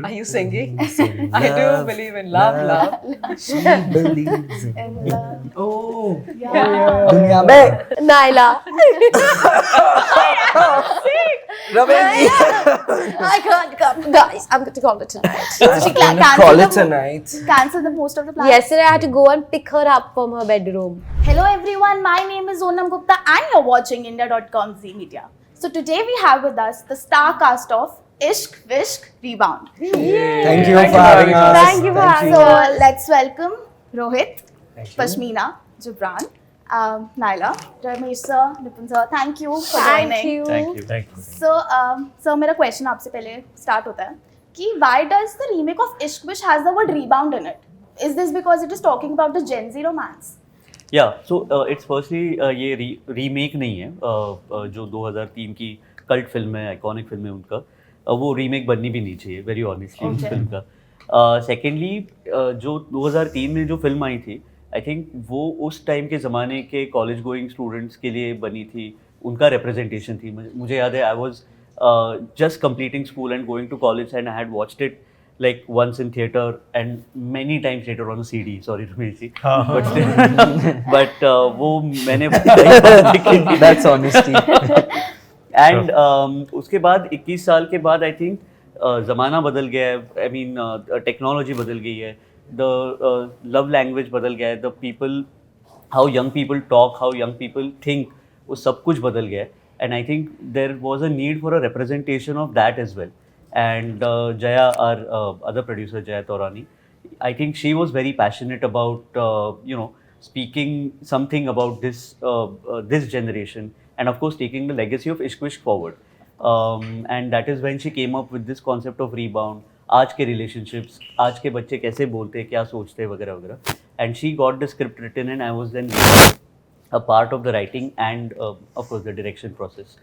Are you singing? Sing I do love, believe in love. She believes in And Oh, yeah. दुनिया में Naila. रवेंजी I can't come. Guys, I'm going to call it tonight. She call cancelled it the tonight. cancel the most of the plans. Yesterday, I had to go and pick her up from her bedroom. Hello everyone, my name is Onam Gupta and you're watching India.com Z Media. So today we have with us the star cast of Ishq Vishk Rebound. Thank you for having us. Thank you for having So us. let's welcome Rohit, Thank you. Pashmina, Jibran, Naila, Ramesh sir, Nipun sir. Thank you for Thank joining. you. Thank you. So मेरा question आपसे पहले start होता है कि why does the remake of Ishq Vish has the word rebound in it? Is this because it is talking about the Gen Z romance? Yeah, so it's firstly ये remake नहीं है जो 2003 की कल्ट फिल्म है, iconic film है उनका, वो remake बननी भी नहीं चाहिए, वेरी ऑनेस्टली उस फिल्म का. सेकेंडली जो 2003 में जो फिल्म आई थी, आई थिंक वो उस टाइम के ज़माने के कॉलेज गोइंग स्टूडेंट्स के लिए बनी थी, उनका रिप्रेजेंटेशन थी. मुझे याद है I was just completing school and going to college, and I had watched it like once in theater and many times later on a CD. Sorry, Ramesh ji. But still, but वो मैंने That's honesty. and उसके बाद 21 साल के बाद I think ज़माना बदल गया है. I mean टेक्नोलॉजी बदल गई है, the love language बदल गया है, the people, how young people talk, how young people think, वो सब कुछ बदल गया है. And I think there was a need for a representation of that as well. And Jaya, our other producer, Jaya Taurani, I think she was very passionate about speaking something about this generation, and of course taking the legacy of Ishq Vishk forward. And that is when she came up with this concept of rebound. आज के relationships, आज के बच्चे कैसे बोलते हैं, क्या सोचते हैं, वगैरह वगैरह. And she got the script written, and I was then a part of the writing and of course the direction process.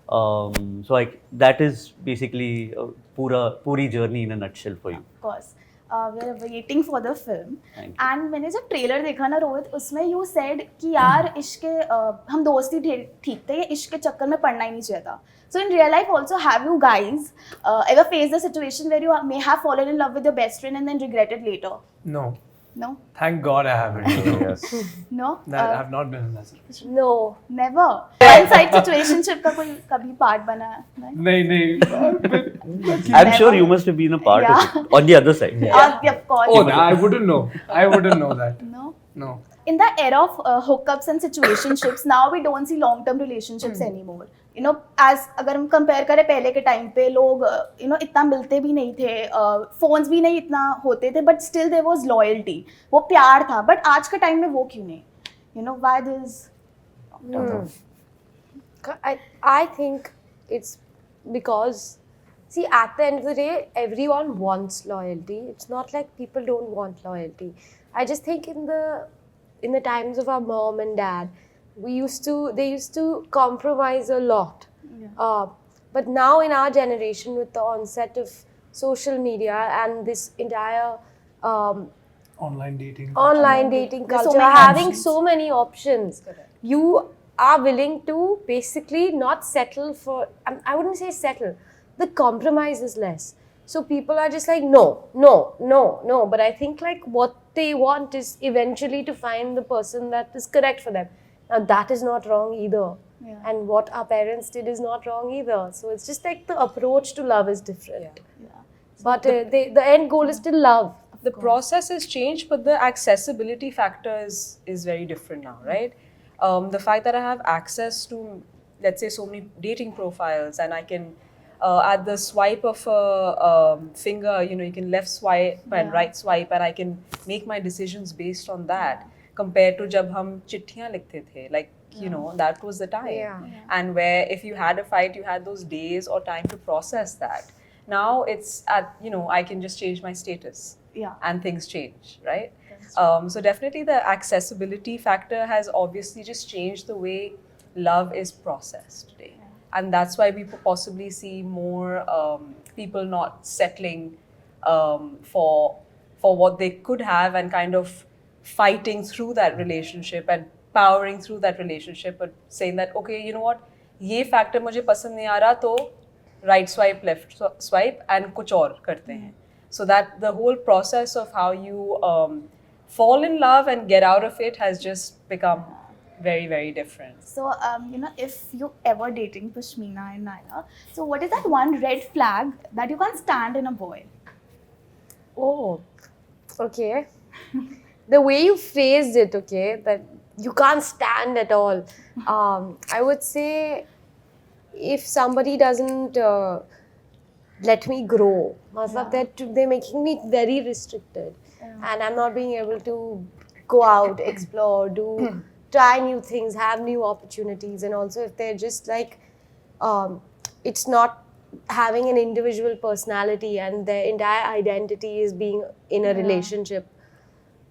So that is basically puri journey in a nutshell for you. Of course. We are waiting for the film. Thank you. And मैंने जब trailer देखा ना रोहित, उसमें you said कि यार इश्क के हम दोस्ती ठीक थे, ये इश्क के चक्कर में पड़ना ही नहीं चाहिए था. So in real life also, have you guys ever faced a situation where you may have fallen in love with your best friend and then regretted later? No. No? Thank God I haven't. Yes. No? That I have not been in that situation. No. Never. One side situationship का कोई कभी part बना है? नहीं. I'm sure you must have been a part of it on the other side. Of course. Oh, I wouldn't know. I wouldn't know that. No? No. In the era of hookups and situationships, now we don't see long-term relationships anymore. You know, as अगर हम compare करें पहले के time पे लोग इतना मिलते भी नहीं थे, phones भी नहीं इतना होते थे, but still there was loyalty. वो प्यार था, but आज के time में वो क्यों नहीं? You know, why this? I think it's because, see, at the end of the day, everyone wants loyalty. It's not like people don't want loyalty. I just think in the times of our mom and dad, they used to compromise a lot. Yeah. But now in our generation, with the onset of social media and this entire Online dating. online dating There's so culture, many having options. so many options, you are willing to basically not settle for, I wouldn't say settle, the compromise is less. So people are just like, no. But I think like what they want is eventually to find the person that is correct for them. Now that is not wrong either. Yeah. And what our parents did is not wrong either. So it's just like the approach to love is different. Yeah. But the end goal is still love. The process has changed, but the accessibility factor is very different now, right? The fact that I have access to, let's say, so many dating profiles, and I can, at the swipe of a finger, you can left swipe and right swipe, and I can make my decisions based on that. Compared to जब हम चिट्ठियाँ लिखते थे, like that was the time. Yeah. And where if you had a fight, you had those days or time to process that. Now it's I can just change my status. Yeah. And things change, right? So definitely the accessibility factor has obviously just changed the way love is processed today. And that's why we possibly see more people not settling for what they could have and kind of fighting through that relationship and powering through that relationship, but saying that, okay, you know what, ये factor मुझे पसंद नहीं आ रहा, तो right swipe, left swipe and कुछ और करते हैं. So that the whole process of how you fall in love and get out of it has just become very, very different. So, if you ever dating Pashmina and Naira, so what is that one red flag that you can't stand in a boy? Oh, okay. The way you phrased it, okay, that you can't stand at all. I would say if somebody doesn't let me grow, they're making me very restricted, and I'm not being able to go out, explore, try new things, have new opportunities, and also if they're just like, it's not having an individual personality and their entire identity is being in a relationship.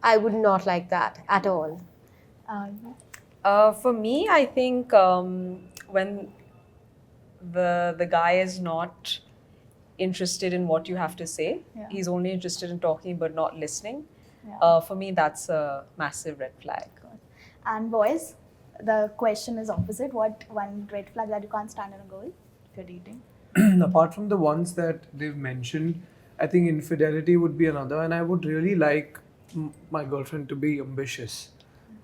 I would not like that at all. For me, I think when the guy is not interested in what you have to say, he's only interested in talking but not listening. For me, that's a massive red flag. And boys, the question is opposite. What one red flag that you can't stand in a girl if you're dating? Apart from the ones that they've mentioned, I think infidelity would be another, and I would really like my girlfriend to be ambitious.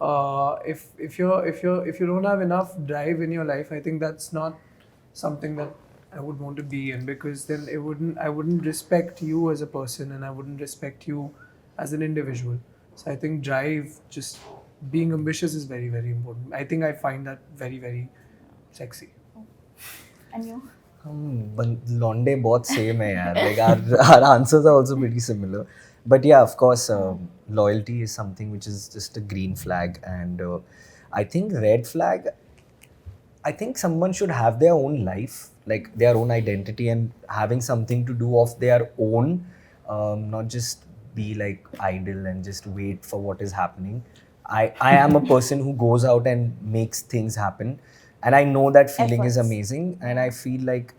If you don't have enough drive in your life, I think that's not something that I would want to be in, because then I wouldn't respect you as a person, and I wouldn't respect you as an individual. So I think drive, just being ambitious is very, very important. I think I find that very, very sexy. And you? लॉन्डे बहुत same है यार, like our answers are also pretty similar, but yeah, of course, loyalty is something which is just a green flag, and I think red flag, I think someone should have their own life, like their own identity, and having something to do of their own, not just be like idle and just wait for what is happening. I am a person who goes out and makes things happen, and I know that feeling is amazing, and I feel like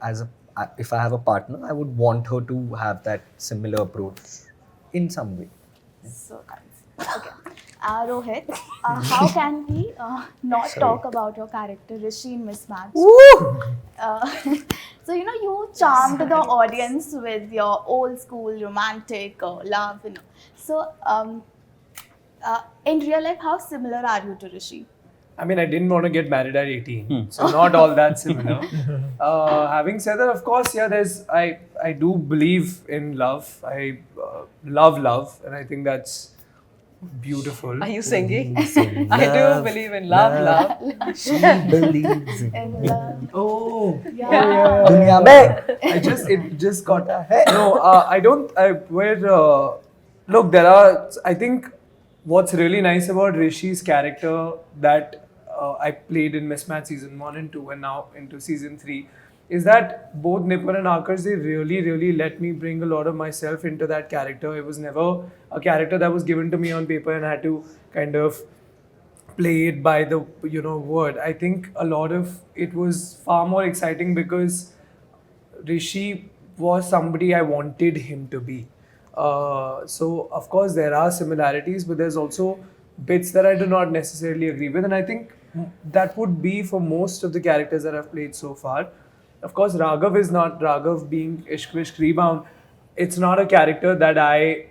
if I have a partner, I would want her to have that similar approach in some way. So nice. Okay. Rohit, how can we not talk about your character Rishi in Mismatch? So you charmed the audience with your old school romantic love. So in real life, how similar are you to Rishi? I mean, I didn't want to get married at 18, so not all that similar. Having said that, of course, yeah, I do believe in love. I love, and I think that's beautiful. Are you singing? I do believe in love. She believes in In love. Oh, Yeah. दुनिया में. it just got no. I don't. Look, there are. I think what's really nice about Rishi's character that I played in Mismatch season 1 and 2, and now into season 3, is that both Nipper and Akash, they really let me bring a lot of myself into that character. It was never a character that was given to me on paper and I had to kind of play it by the word. I think a lot of it was far more exciting because Rishi was somebody I wanted him to be. So of course there are similarities, but there's also bits that I do not necessarily agree with, and I think that would be for most of the characters that I've played so far. Of course, Raghav is not Raghav being Ishq Vishk Rebound. It's not a character that I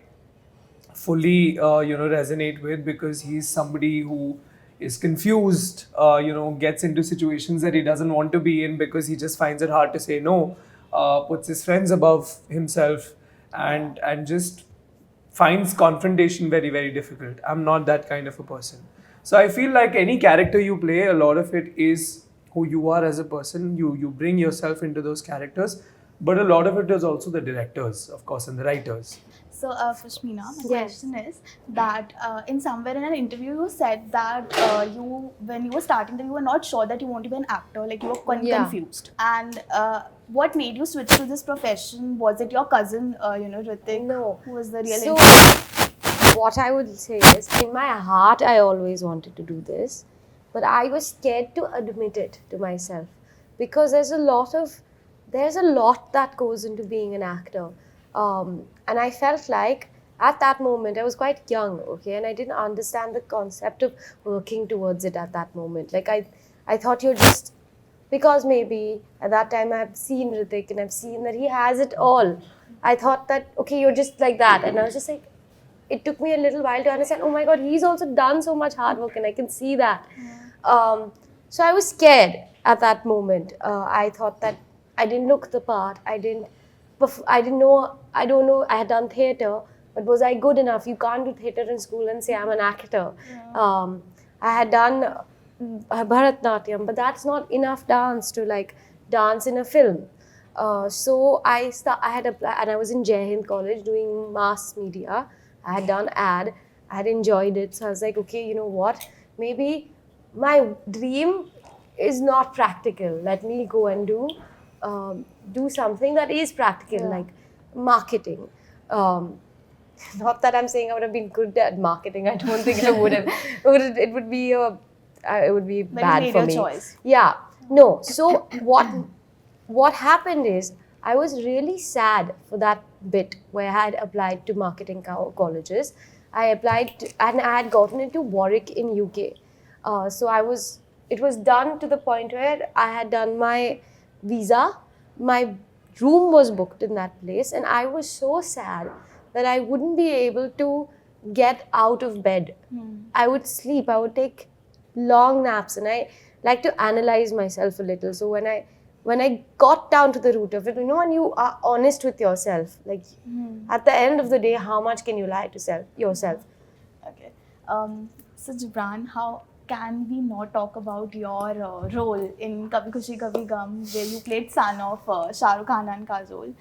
fully resonate with, because he's somebody who is confused, gets into situations that he doesn't want to be in because he just finds it hard to say no, puts his friends above himself, and just finds confrontation very, very difficult. I'm not that kind of a person. So I feel like any character you play, a lot of it is who you are as a person. You bring yourself into those characters, but a lot of it is also the directors, of course, and the writers. So, Pashmina, my question is that in somewhere in an interview you said that when you were starting, that you were not sure that you want to be an actor, like you were confused. And what made you switch to this profession? Was it your cousin, Ritik? No. Who was the real So, what I would say is, in my heart, I always wanted to do this, but I was scared to admit it to myself, because there's a lot that goes into being an actor. And I felt like at that moment, I was quite young, okay, and I didn't understand the concept of working towards it at that moment. Like I thought you're just, because maybe at that time I've seen Ritik and I've seen that he has it all. I thought that, okay, you're just like that. And I was just like, it took me a little while to understand, oh my God, he's also done so much hard work and I can see that. So I was scared at that moment. I thought that I didn't look the part. I don't know, I had done theatre, but was I good enough? You can't do theatre in school and say I'm an actor. I had done Bharatnatyam, but that's not enough dance to like dance in a film. So I had applied, and I was in Jai Hind College doing mass media. I had done ad. I had enjoyed it. So I was like, okay, you know what? Maybe my dream is not practical. Let me go and do something that is practical, like marketing. Not that I'm saying I would have been good at marketing. I don't think I would have. It would be But bad you made for your me. choice. Yeah. No. So what happened is I was really sad for that bit where I had applied to marketing colleges. I applied and I had gotten into Warwick in UK. So it was done to the point where I had done my visa. My room was booked in that place, and I was so sad that I wouldn't be able to get out of bed. I would sleep. I would take long naps, and I like to analyze myself a little. So when I got down to the root of it, you know, when you are honest with yourself, like at the end of the day, how much can you lie to yourself? Okay. So Gibran, how can we not talk about your role in Kabhi Khushi Kabhi Gum, where you played son of Shah Rukh Khan and Kajol?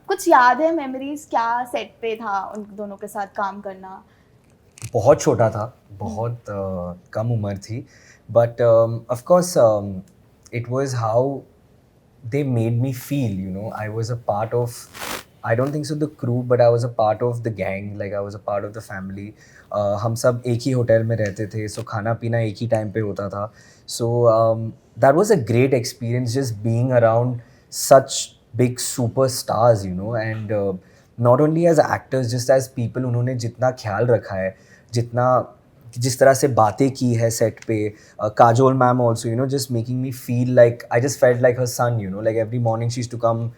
कुछ याद है memories क्या set पे था उन दोनों के साथ काम करना? बहुत छोटा था, बहुत कम उम्र थी, but of course it was how they made me feel, you know. I was a part of, I don't think so the crew, but I was a part of the gang, like I was a part of the family. हम सब एक ही hotel में रहते थे, so खाना पीना एक ही time पे होता था. So that was a great experience, just being around such big superstars, you know, and not only as actors, just as people. उन्होंने जितना ख्याल रखा है, जितना जिस तरह से बातें की है सेट पे, Kajol ma'am also, you know, just making me feel like I just felt like her son, you know, like every morning she used to come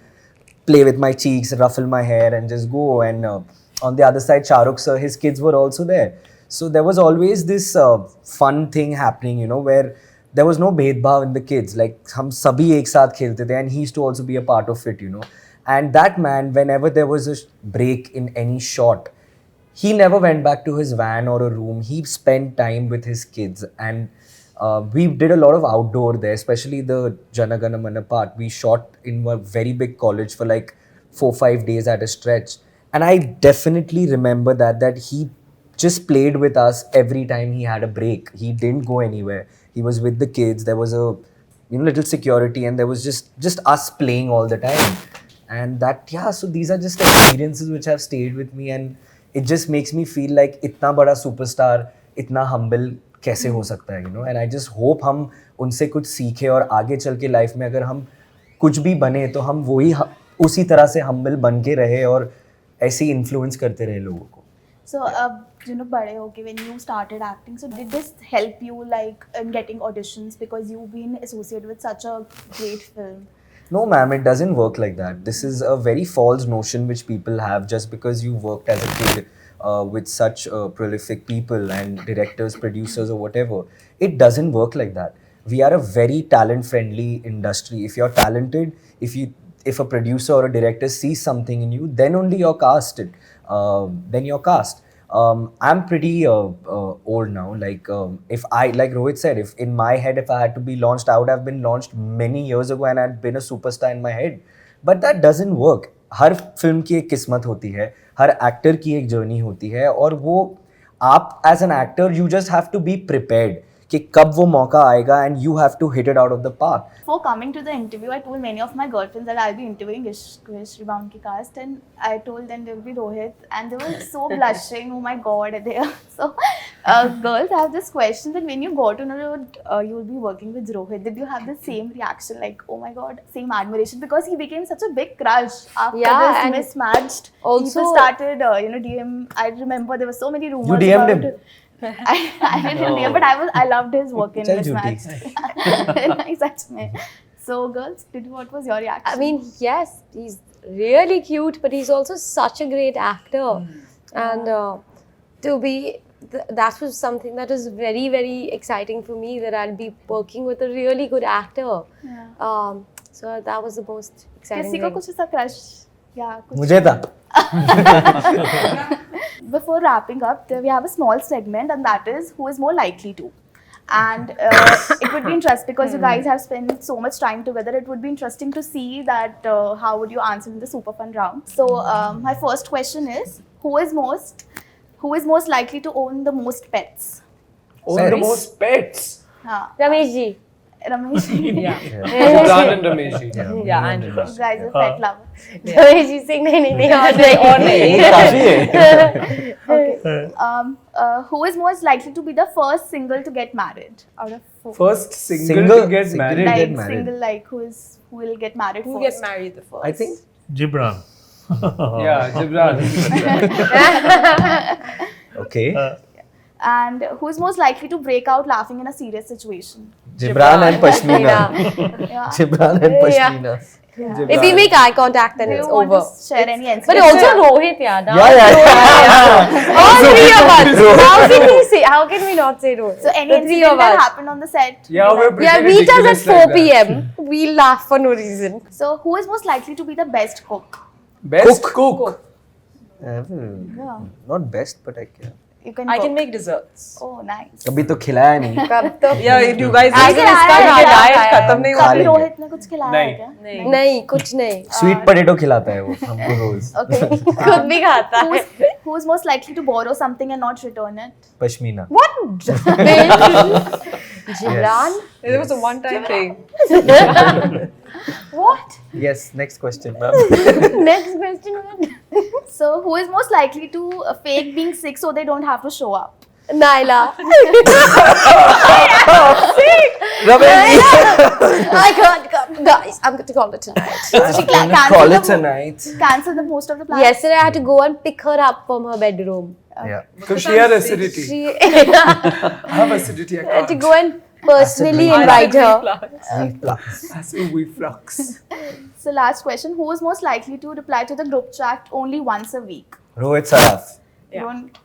play with my cheeks, ruffle my hair and just go. And on the other side, Shah Rukh sir, his kids were also there. So there was always this fun thing happening, you know, where there was no bhedbhav in the kids. Like hum sabhi ek saath khelte the, and he used to also be a part of it, you know. And that man, whenever there was a break in any shot, he never went back to his van or a room. He spent time with his kids, and we did a lot of outdoor there, especially the Jana Gana Mana part. We shot in a very big college for like 4-5 days at a stretch. And I definitely remember that he just played with us every time he had a break. He didn't go anywhere. He was with the kids. There was a, you know, little security, and there was just us playing all the time. And that, yeah, so these are just experiences which have stayed with me, and it just makes me feel like itna bada superstar, itna humble कैसे हो सकता है, you know. And I just hope हम उनसे कुछ सीखें, और आगे चल के लाइफ में अगर हम कुछ भी बने तो हम वही उसी तरह से humble बन के रहे और ऐसे ही influence करते रहे लोगों को. So you know, बड़े होके when you started acting, so did this help you like in getting auditions because you've been associated with such a great film? No, ma'am, it doesn't work like that. This is a very false notion which people have just because you worked as a kid with such prolific people and directors, producers, or whatever. It doesn't work like that. We are a very talent-friendly industry. If you're talented, if a producer or a director sees something in you, then only you're casted. Then you're cast. I'm pretty old now. Like like Rohit said, if in my head, if I had to be launched, I would have been launched many years ago, and I'd been a superstar in my head. But that doesn't work. Her film की एक किस्मत होती है, हर actor की एक journey होती है, और वो आप as an actor you just have to be prepared कि कब वो मौका आएगा, and you have to hit it out of the park. Before coming to the interview, I told many of my girlfriends that I'll be interviewing Krish Rebound ki cast, and I told them there will be Rohit, and they were so blushing. Oh my God, they are so. Girls, I have this question that when you got to know that you will be working with Rohit, did you have the same reaction, like oh my God, same admiration, because he became such a big crush after this and Mismatched. also People started, you know, DM. I remember there were so many rumors. You DM'd him? I didn't DM, but I loved his work in Chal Mismatched. Exactly. So girls, what was your reaction? I mean, yes, he's really cute, but he's also such a great actor. And to be, that was something that was very, very exciting for me, that I'll be working with a really good actor. So that was the most exciting किसी को thing. कुछ ऐसा crush या कुछ मुझे था. Before wrapping up, we have a small segment, and that is who is more likely to. And it would be interesting because you guys have spent so much time together. It would be interesting to see that how would you answer in the super fun round. So my first question is who is most likely to own the most pets? Own the most pets. हाँ, Ramesh ji. Ramesh. Yeah. Jibran and Ramesh ji. Yeah, and You guys are pet lovers. Ramesh ji saying नहीं और नहीं. ये काफी है. Okay. Who is most likely to be the first single to get married out of four? First single Single- to get single married. get Like married. single, like who will get married who first? get married the first? I think Gibran. Yeah, Jibran. okay. And who is most likely to break out laughing in a serious situation? Gibran and Pashmina. Yeah. Gibran and Pashmina. If we make eye contact, then Do it's you want over. to share any incidents? But also Rohit, yeah. Now Yeah. all three of us. How can we say? How can we not say Rohit? So any the three incident of that us. happened on the set? Yeah, we're pretty Yeah, meet us at ridiculous 4 like that. p.m. We laugh for no reason. So who is most likely to be the best cook? Best cook. Yeah. Not best, but I can. You can I cook. can make desserts. Oh, nice. अभी तो खिलाया नहीं. Yeah, you guys I इसका can- इसका I- diet I- खत्म नहीं खा हुआ. कभी लेंगे. रोहित ने कुछ खिलाया है नहीं. क्या? नहीं कुछ नहीं. स्वीट पोटैटो खिलाता है वो हमको रोज. Okay. खुद भी खाता है. Who is most likely to borrow something and not return it? Pashmina. What? Gibran? It was a one-time thing. What? Yes. Next question, ma'am. Next question. So who is most likely to fake being sick so they don't have to show up? Naila. Ramesh. I can't come. Guys, I'm going to call it tonight. She Call it tonight. cancel the most of the plans. Yesterday I had to go and pick her up from her bedroom. Yeah. Because she had acidity. She I have acidity. I had to can't. go and personally invite her. Acid reflux. So last question, who is most likely to reply to the group chat only once a week? Rohit Saraf. You don't.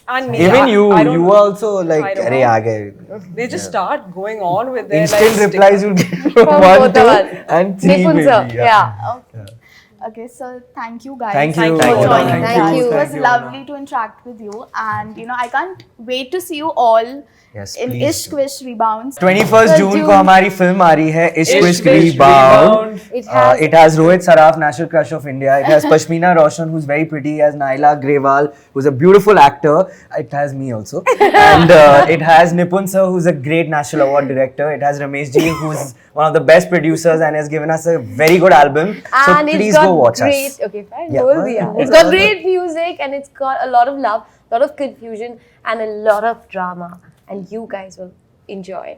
And me. Even you, I don't you know. also like I don't अरे know. आ गए. They just start going on with their Instant like, replies you'll get from From 1, both 2 of us. and 3 Nipun maybe. sir. Yeah. Okay, so thank you guys. Thank you. Thank for you. joining Thank us. you. It was Thank you, lovely to interact with you, and I can't wait to see you all Yes, in please Ishq do. Wish Rebounds. 21st June को हमारी film आ रही है इश्क विश्क rebound. It has Rohit Saraf, national crush of India. It has Pashmina Roshan, who's very pretty. It has Naila Grewal, who's a beautiful actor. It has me also. And it has Nipun sir, who's a great national award director. It has Ramesh ji, who's one of the best producers and has given us a very good album. So And please it's got go watch great, us. okay, fine, Yeah. बोल दिया. It's got great music and it's got a lot of love, a lot of confusion and a lot of drama. And you guys will enjoy.